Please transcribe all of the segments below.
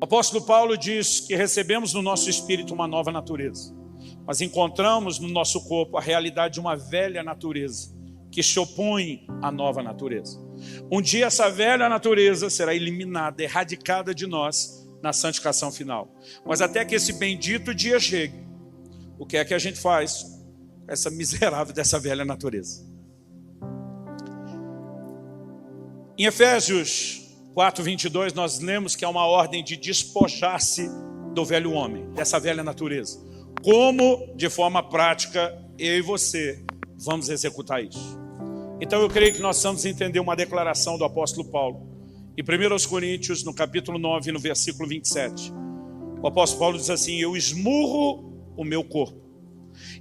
O apóstolo Paulo diz que recebemos no nosso espírito uma nova natureza, mas encontramos no nosso corpo a realidade de uma velha natureza que se opõe à nova natureza. Um dia essa velha natureza será eliminada, erradicada de nós na santificação final. Mas até que esse bendito dia chegue, o que é que a gente faz com essa miserável dessa velha natureza? Em Efésios 4:22 nós lemos que há uma ordem de despojar-se do velho homem, dessa velha natureza. Como, de forma prática, eu e você vamos executar isso? Então eu creio que nós vamos entender uma declaração do apóstolo Paulo. Em 1 Coríntios, no capítulo 9, no versículo 27. O apóstolo Paulo diz assim: eu esmurro o meu corpo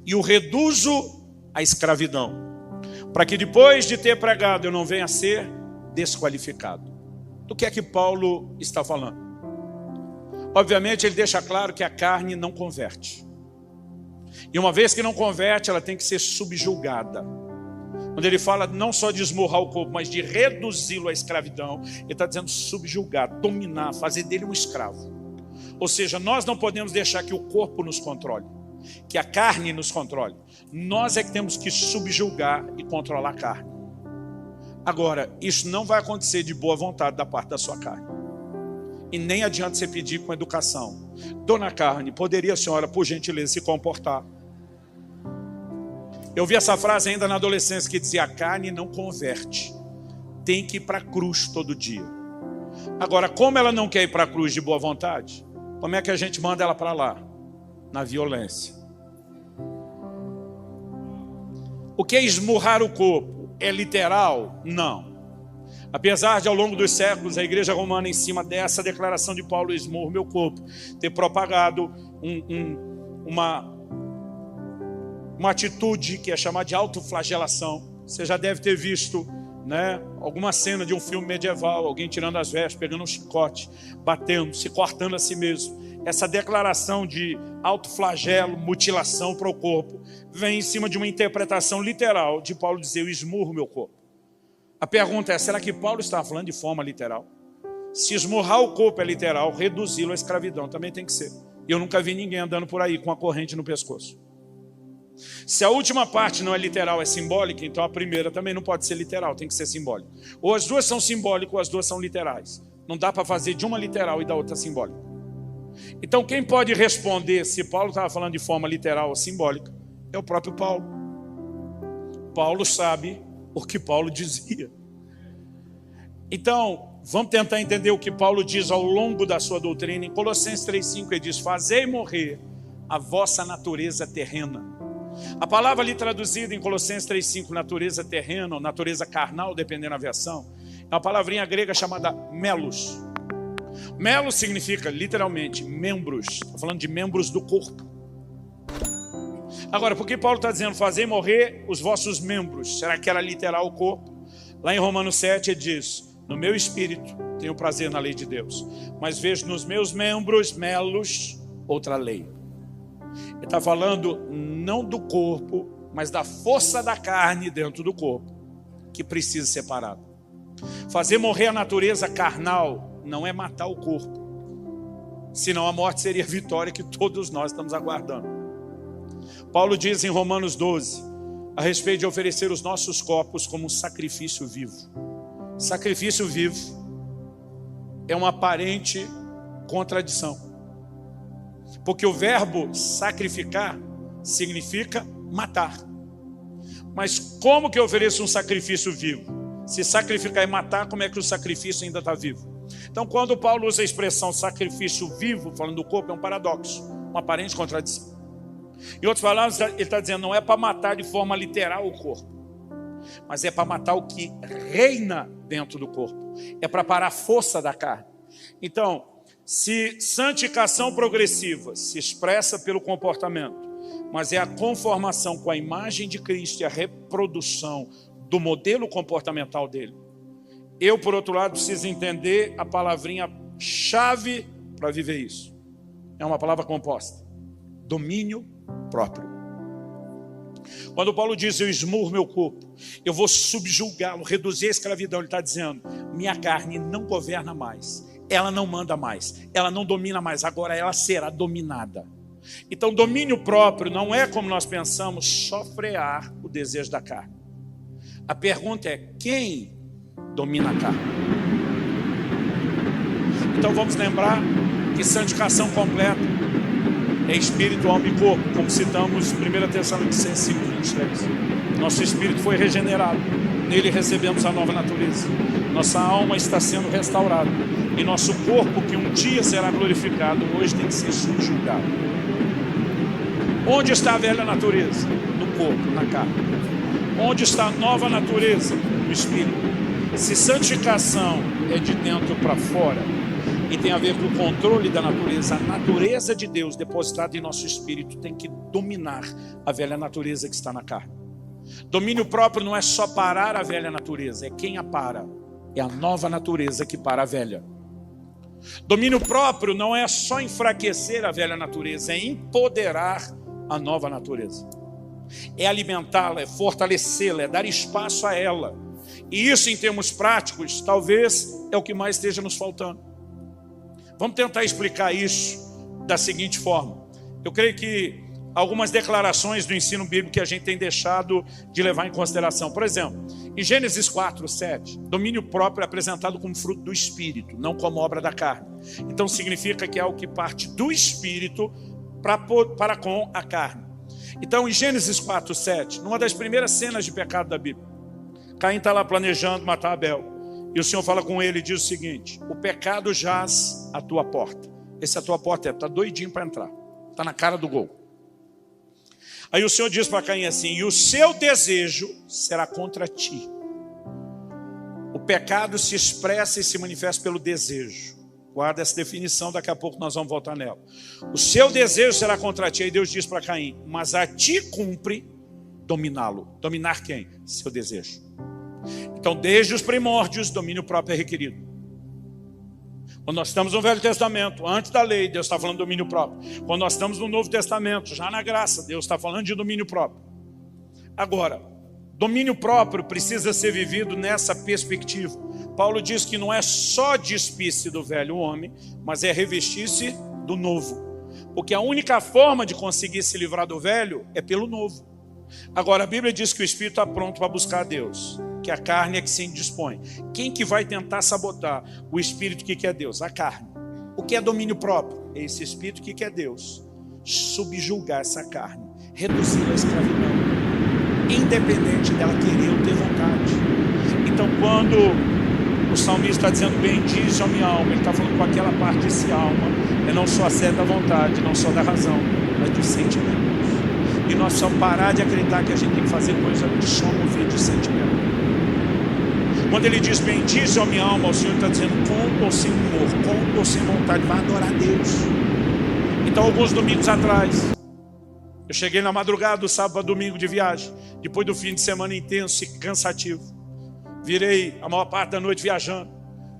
e o reduzo à escravidão, para que depois de ter pregado eu não venha a ser desqualificado. Do que é que Paulo está falando? Obviamente ele deixa claro que a carne não converte. E uma vez que não converte, ela tem que ser subjugada. Quando ele fala não só de esmurrar o corpo, mas de reduzi-lo à escravidão, ele está dizendo subjugar, dominar, fazer dele um escravo. Ou seja, nós não podemos deixar que o corpo nos controle, que a carne nos controle. Nós é que temos que subjugar e controlar a carne. Agora, isso não vai acontecer de boa vontade da parte da sua carne. E nem adianta você pedir com educação. Dona Carne, poderia a senhora, por gentileza, se comportar? Eu vi essa frase ainda na adolescência que dizia: a carne não converte, tem que ir para a cruz todo dia. Agora, como ela não quer ir para a cruz de boa vontade, como é que a gente manda ela para lá? Na violência. O que é esmurrar o corpo? É literal? Não. Apesar de ao longo dos séculos a igreja romana, em cima dessa declaração de Paulo, esmurro meu corpo, ter propagado uma atitude que é chamada de autoflagelação. Você já deve ter visto, né, alguma cena de um filme medieval, alguém tirando as vestes, pegando um chicote, batendo, se cortando a si mesmo. Essa declaração de autoflagelo, mutilação para o corpo, vem em cima de uma interpretação literal de Paulo dizer: eu esmurro meu corpo. A pergunta é, será que Paulo está falando de forma literal? Se esmurrar o corpo é literal, reduzi-lo à escravidão também tem que ser. E eu nunca vi ninguém andando por aí com a corrente no pescoço. Se a última parte não é literal, é simbólica, então a primeira também não pode ser literal, tem que ser simbólica. Ou as duas são simbólicas ou as duas são literais. Não dá para fazer de uma literal e da outra simbólica. Então quem pode responder se Paulo estava falando de forma literal ou simbólica é o próprio Paulo. Paulo sabe o que Paulo dizia. Então, vamos tentar entender o que Paulo diz ao longo da sua doutrina. Em Colossenses 3:5 ele diz: fazei morrer a vossa natureza terrena. A palavra ali traduzida em Colossenses 3:5, natureza terrena ou natureza carnal, dependendo da versão, é uma palavrinha grega chamada melos. Melos significa literalmente membros. Está falando de membros do corpo. Agora, por que Paulo está dizendo fazei morrer os vossos membros? Será que era literal o corpo? Lá em Romanos 7 ele diz: no meu espírito tenho prazer na lei de Deus, mas vejo nos meus membros, melos, outra lei. Ele está falando não do corpo, mas da força da carne dentro do corpo, que precisa ser separado. Fazer morrer a natureza carnal não é matar o corpo, senão a morte seria a vitória que todos nós estamos aguardando. Paulo diz em Romanos 12, a respeito de oferecer os nossos corpos como um sacrifício vivo. Sacrifício vivo é uma aparente contradição. Porque o verbo sacrificar significa matar. Mas como que eu ofereço um sacrifício vivo? Se sacrificar e matar, como é que o sacrifício ainda está vivo? Então, quando Paulo usa a expressão sacrifício vivo, falando do corpo, é um paradoxo, uma aparente contradição. Em outras palavras, ele está dizendo, não é para matar de forma literal o corpo, mas é para matar o que reina dentro do corpo. É para parar a força da carne. Então, se santificação progressiva se expressa pelo comportamento, mas é a conformação com a imagem de Cristo e a reprodução do modelo comportamental dele, eu, por outro lado, preciso entender a palavrinha chave para viver isso. É uma palavra composta: domínio próprio. Quando Paulo diz, eu esmurro meu corpo, eu vou subjugá-lo, reduzir a escravidão, ele está dizendo, minha carne não governa mais, ela não manda mais, ela não domina mais, agora ela será dominada. Então, domínio próprio não é, como nós pensamos, só frear o desejo da carne. A pergunta é: quem domina a carne? Então vamos lembrar que santificação completa é espírito, alma e corpo, como citamos em 1 Tessalonicenses 5:23. Nosso espírito foi regenerado, nele recebemos a nova natureza. Nossa alma está sendo restaurada e nosso corpo, que um dia será glorificado, hoje tem que ser subjugado. Onde está a velha natureza? No corpo, na carne. Onde está a nova natureza? No espírito. Se santificação é de dentro para fora e tem a ver com o controle da natureza, a natureza de Deus depositada em nosso espírito tem que dominar a velha natureza que está na carne. Domínio próprio não é só parar a velha natureza, é quem a para. É a nova natureza que para a velha. Domínio próprio não é só enfraquecer a velha natureza, é empoderar a nova natureza. É alimentá-la, é fortalecê-la, é dar espaço a ela. E isso, em termos práticos, talvez é o que mais esteja nos faltando. Vamos tentar explicar isso da seguinte forma. Eu creio que algumas declarações do ensino bíblico que a gente tem deixado de levar em consideração. Por exemplo, em Gênesis 4:7, domínio próprio é apresentado como fruto do Espírito, não como obra da carne. Então significa que é algo que parte do Espírito para com a carne. Então, em Gênesis 4:7, numa das primeiras cenas de pecado da Bíblia, Caim está lá planejando matar Abel. E o Senhor fala com ele e diz o seguinte: o pecado jaz à tua porta. Essa é a tua porta, está doidinho para entrar. Está na cara do gol. Aí o Senhor diz para Caim assim: e o seu desejo será contra ti. O pecado se expressa e se manifesta pelo desejo. Guarda essa definição, daqui a pouco nós vamos voltar nela. O seu desejo será contra ti. Aí Deus diz para Caim: mas a ti cumpre dominá-lo. Dominar quem? Seu desejo. Então, desde os primórdios, domínio próprio é requerido. Quando nós estamos no Velho Testamento, antes da lei, Deus está falando de domínio próprio. Quando nós estamos no Novo Testamento, já na graça, Deus está falando de domínio próprio. Agora, domínio próprio precisa ser vivido nessa perspectiva. Paulo diz que não é só despir-se do velho homem, mas é revestir-se do novo. Porque a única forma de conseguir se livrar do velho é pelo novo. Agora, a Bíblia diz que o espírito está pronto para buscar a Deus, que a carne é que se indispõe. Quem que vai tentar sabotar o espírito que quer Deus? A carne. O que é domínio próprio? É esse espírito que quer Deus subjugar essa carne, reduzir a escravidão, independente dela querer ou ter vontade. Então, quando o salmista está dizendo: bendize a minha alma, ele está falando com aquela parte desse alma, é não só a certa vontade, não só da razão, mas dos sentimentos. E nós precisamos parar de acreditar que a gente tem que fazer coisa só mover de sentimento. Quando ele diz bendize a minha alma, o Senhor está dizendo com ou sem humor, com ou sem vontade, vai adorar a Deus. Então, alguns domingos atrás, eu cheguei na madrugada do sábado a domingo de viagem, depois do fim de semana intenso e cansativo. Virei a maior parte da noite viajando,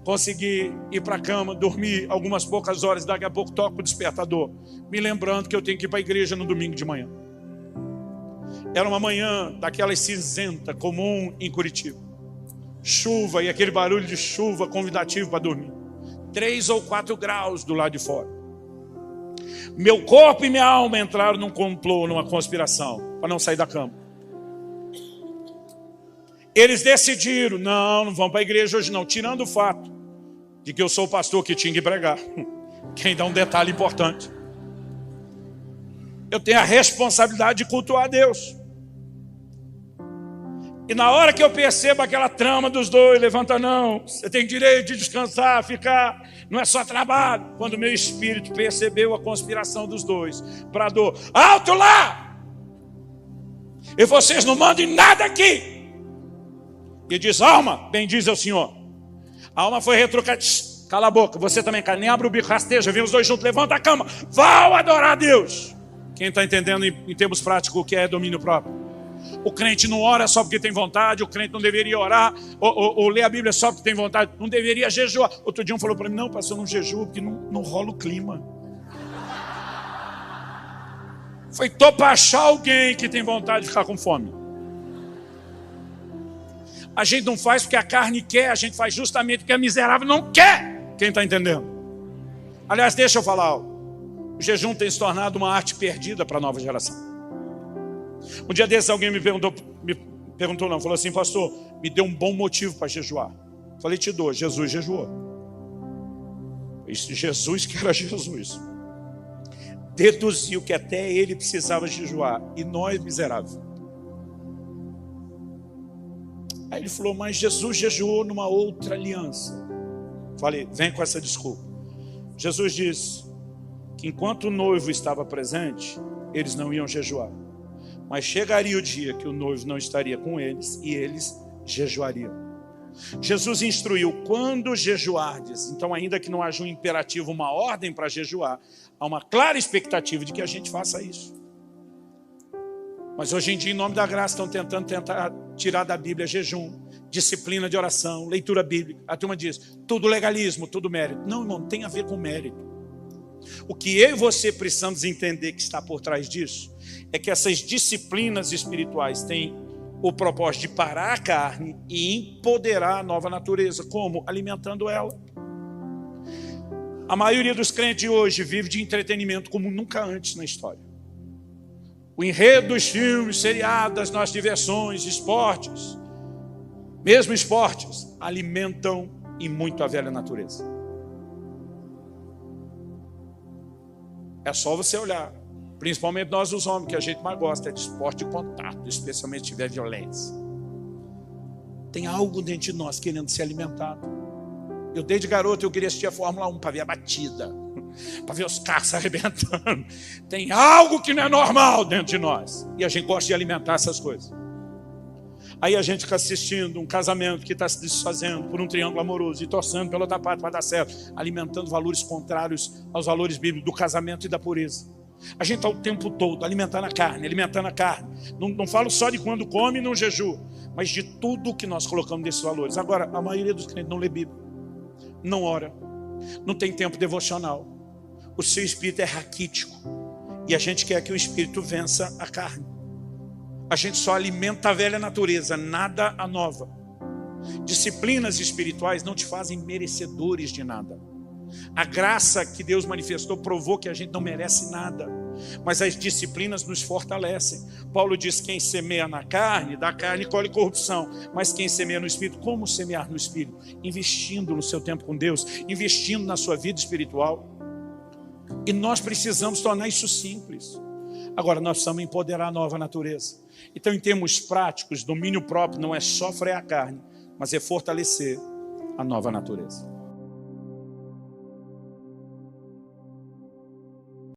consegui ir para a cama, dormir algumas poucas horas, daqui a pouco toco o despertador, me lembrando que eu tenho que ir para a igreja no domingo de manhã. Era uma manhã daquelas cinzenta, comum em Curitiba. Chuva e aquele barulho de chuva convidativo para dormir. 3 ou 4 graus do lado de fora. Meu corpo e minha alma entraram num complô, numa conspiração, para não sair da cama. Eles decidiram: não vão para a igreja hoje não, tirando o fato de que eu sou o pastor que tinha que pregar. Quem dá um detalhe importante: eu tenho a responsabilidade de cultuar a Deus. E na hora que eu percebo aquela trama dos dois, levanta não, você tem direito de descansar, ficar, não é só trabalho. Quando o meu espírito percebeu a conspiração dos dois, bradou: alto lá! E vocês não mandam em nada aqui. E diz: alma, bendize ao Senhor. A alma foi retrucada: cala a boca, você também, cara, nem abre o bico, rasteja, vem os dois juntos, levanta a cama, vão adorar a Deus. Quem está entendendo em termos práticos o que é domínio próprio? O crente não ora só porque tem vontade, o crente não deveria orar, ou ler a Bíblia só porque tem vontade, não deveria jejuar. Outro dia um falou para mim: não, pastor, não jejua porque não rola o clima. Foi para achar alguém que tem vontade de ficar com fome. A gente não faz porque a carne quer, a gente faz justamente porque a miserável não quer Quem está entendendo? Aliás, deixa eu falar algo. O jejum tem se tornado uma arte perdida para a nova geração. Um dia desses alguém falou assim: pastor, me deu um bom motivo para jejuar. Falei, te dou. Jesus jejuou. Jesus, que era Jesus, deduziu que até ele precisava jejuar, e nós, miseráveis. Aí ele falou, mas Jesus jejuou numa outra aliança. Falei, vem com essa desculpa. Jesus disse que enquanto o noivo estava presente, eles não iam jejuar, mas chegaria o dia que o noivo não estaria com eles e eles jejuariam. Jesus instruiu, quando jejuardes. Então, ainda que não haja um imperativo, uma ordem para jejuar, há uma clara expectativa de que a gente faça isso. Mas hoje em dia, em nome da graça, estão tentando tirar da Bíblia jejum, disciplina de oração, leitura bíblica. A turma diz, tudo legalismo, tudo mérito. Não, irmão, não tem a ver com mérito. O que eu e você precisamos entender que está por trás disso é que essas disciplinas espirituais têm o propósito de parar a carne e empoderar a nova natureza. Como? Alimentando ela. A maioria dos crentes de hoje vive de entretenimento como nunca antes na história. O enredo dos filmes, seriados, das nossas diversões, esportes, mesmo esportes, alimentam e muito a velha natureza. É só você olhar, principalmente nós os homens, que a gente mais gosta é de esporte de contato, especialmente se tiver violência. Tem algo dentro de nós querendo ser alimentado. Eu desde garoto eu queria assistir a Fórmula 1 para ver a batida, para ver os carros se arrebentando. Tem algo que não é normal dentro de nós, e a gente gosta de alimentar essas coisas. Aí a gente fica assistindo um casamento que está se desfazendo por um triângulo amoroso e torcendo pela outra parte para dar certo, alimentando valores contrários aos valores bíblicos do casamento e da pureza. A gente está o tempo todo alimentando a carne, alimentando a carne. Não falo só de quando come e não jejua, mas de tudo que nós colocamos nesses valores. Agora, a maioria dos crentes não lê Bíblia, não ora, não tem tempo devocional. O seu espírito é raquítico e a gente quer que o espírito vença a carne. A gente só alimenta a velha natureza, nada a nova. Disciplinas espirituais não te fazem merecedores de nada. A graça que Deus manifestou provou que a gente não merece nada, mas as disciplinas nos fortalecem. Paulo diz, quem semeia na carne, da carne colhe corrupção, mas quem semeia no Espírito, como semear no Espírito? Investindo no seu tempo com Deus, investindo na sua vida espiritual. E nós precisamos tornar isso simples. Agora, nós precisamos empoderar a nova natureza. Então, em termos práticos, domínio próprio não é só frear a carne, mas é fortalecer a nova natureza.